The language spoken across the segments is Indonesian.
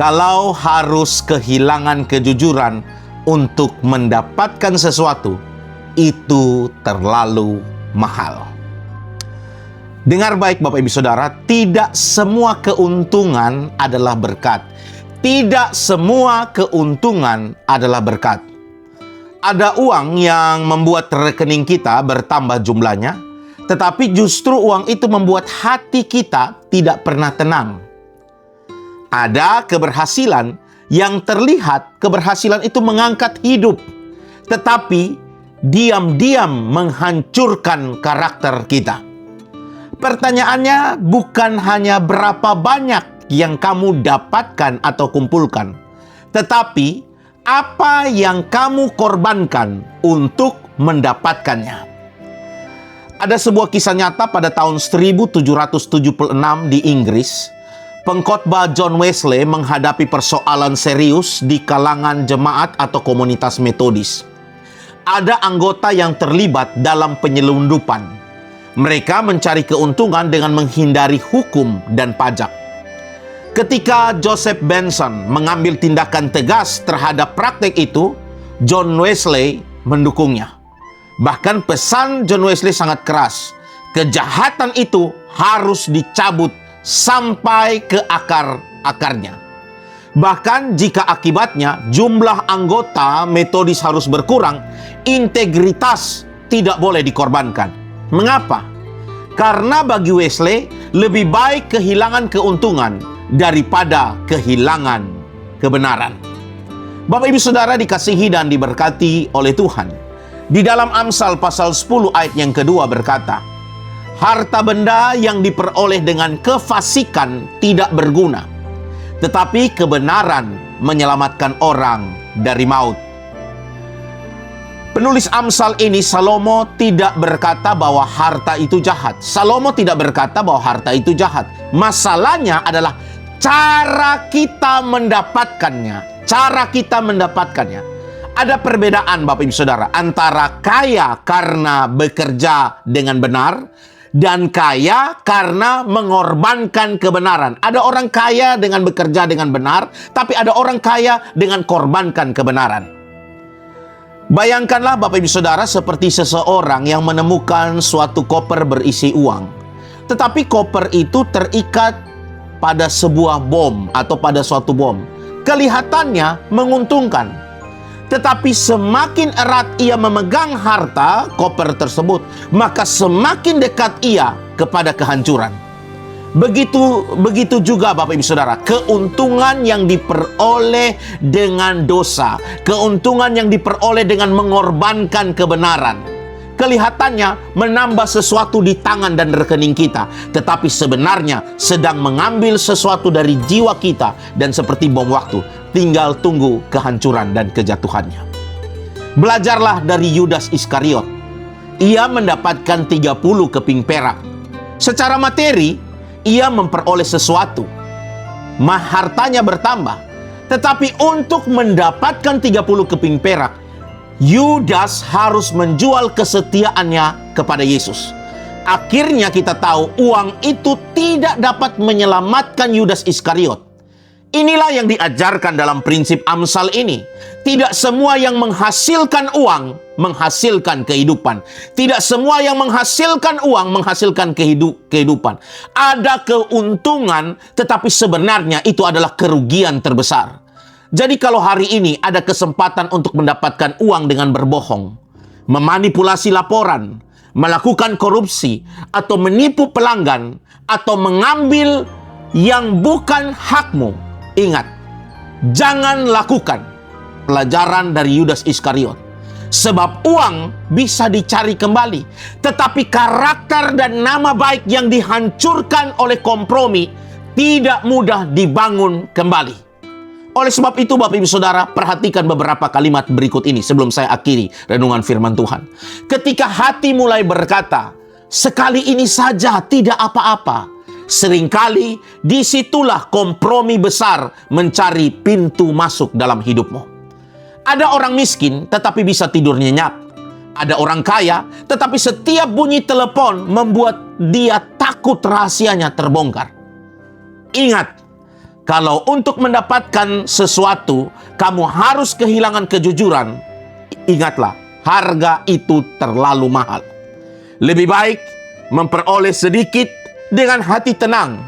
Kalau harus kehilangan kejujuran untuk mendapatkan sesuatu, itu terlalu mahal. Dengar baik Bapak Ibu Saudara, tidak semua keuntungan adalah berkat. Tidak semua keuntungan adalah berkat. Ada uang yang membuat rekening kita bertambah jumlahnya, tetapi justru uang itu membuat hati kita tidak pernah tenang. Ada keberhasilan yang terlihat, keberhasilan itu mengangkat hidup, tetapi diam-diam menghancurkan karakter kita. Pertanyaannya bukan hanya berapa banyak yang kamu dapatkan atau kumpulkan, tetapi apa yang kamu korbankan untuk mendapatkannya. Ada sebuah kisah nyata pada tahun 1776 di Inggris. Pengkhotbah John Wesley menghadapi persoalan serius di kalangan jemaat atau komunitas Metodis. Ada anggota yang terlibat dalam penyelundupan. Mereka mencari keuntungan dengan menghindari hukum dan pajak. Ketika Joseph Benson mengambil tindakan tegas terhadap praktek itu, John Wesley mendukungnya. Bahkan pesan John Wesley sangat keras. Kejahatan itu harus dicabut sampai ke akar-akarnya. Bahkan jika akibatnya jumlah anggota Metodis harus berkurang, integritas tidak boleh dikorbankan. Mengapa? Karena bagi Wesley, lebih baik kehilangan keuntungan daripada kehilangan kebenaran. Bapak Ibu Saudara dikasihi dan diberkati oleh Tuhan. Di dalam Amsal pasal 10 ayat yang kedua berkata, harta benda yang diperoleh dengan kefasikan tidak berguna, tetapi kebenaran menyelamatkan orang dari maut. Penulis Amsal ini, Salomo, tidak berkata bahwa harta itu jahat. Salomo tidak berkata bahwa harta itu jahat. Masalahnya adalah cara kita mendapatkannya. Cara kita mendapatkannya. Ada perbedaan Bapak Ibu Saudara antara kaya karena bekerja dengan benar dan kaya karena mengorbankan kebenaran. Ada orang kaya dengan bekerja dengan benar, tapi ada orang kaya dengan korbankan kebenaran. Bayangkanlah Bapak Ibu Saudara seperti seseorang yang menemukan suatu koper berisi uang. Tetapi koper itu terikat pada sebuah bom atau pada suatu bom. Kelihatannya menguntungkan. Tetapi semakin erat ia memegang harta koper tersebut, maka semakin dekat ia kepada kehancuran. Begitu juga Bapak Ibu Saudara, keuntungan yang diperoleh dengan dosa, keuntungan yang diperoleh dengan mengorbankan kebenaran, kelihatannya menambah sesuatu di tangan dan rekening kita, tetapi sebenarnya sedang mengambil sesuatu dari jiwa kita dan seperti bom waktu, tinggal tunggu kehancuran dan kejatuhannya. Belajarlah dari Yudas Iskariot. Ia mendapatkan 30 keping perak. Secara materi, ia memperoleh sesuatu. Hartanya bertambah. Tetapi untuk mendapatkan 30 keping perak, Yudas harus menjual kesetiaannya kepada Yesus. Akhirnya kita tahu uang itu tidak dapat menyelamatkan Yudas Iskariot. Inilah yang diajarkan dalam prinsip Amsal ini. Tidak semua yang menghasilkan uang menghasilkan kehidupan. Tidak semua yang menghasilkan uang menghasilkan kehidupan. Ada keuntungan, tetapi sebenarnya itu adalah kerugian terbesar. Jadi kalau hari ini ada kesempatan untuk mendapatkan uang dengan berbohong, memanipulasi laporan, melakukan korupsi, atau menipu pelanggan, atau mengambil yang bukan hakmu, ingat, jangan lakukan pelajaran dari Yudas Iskariot. Sebab uang bisa dicari kembali, tetapi karakter dan nama baik yang dihancurkan oleh kompromi tidak mudah dibangun kembali. Oleh sebab itu Bapak Ibu Saudara, perhatikan beberapa kalimat berikut ini sebelum saya akhiri renungan firman Tuhan. Ketika hati mulai berkata, sekali ini saja tidak apa-apa, seringkali disitulah kompromi besar mencari pintu masuk dalam hidupmu. Ada orang miskin tetapi bisa tidur nyenyak. Ada orang kaya tetapi setiap bunyi telepon membuat dia takut rahasianya terbongkar. Ingat, Kalau untuk mendapatkan sesuatu, kamu harus kehilangan kejujuran, ingatlah, harga itu terlalu mahal. Lebih baik memperoleh sedikit dengan hati tenang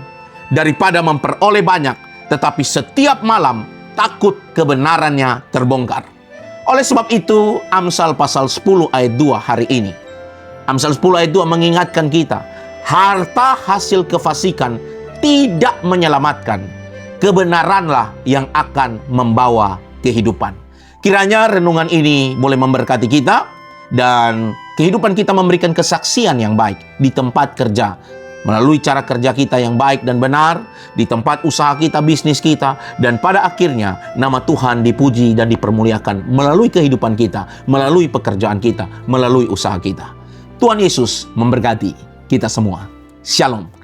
daripada memperoleh banyak, tetapi setiap malam takut kebenarannya terbongkar. Oleh sebab itu, Amsal pasal 10 ayat 2 hari ini. Amsal 10 ayat 2 mengingatkan kita, harta hasil kefasikan tidak menyelamatkan. Kebenaranlah yang akan membawa kehidupan. Kiranya renungan ini boleh memberkati kita dan kehidupan kita memberikan kesaksian yang baik di tempat kerja, melalui cara kerja kita yang baik dan benar, di tempat usaha kita, bisnis kita, dan pada akhirnya nama Tuhan dipuji dan dipermuliakan melalui kehidupan kita, melalui pekerjaan kita, melalui usaha kita. Tuhan Yesus memberkati kita semua. Shalom.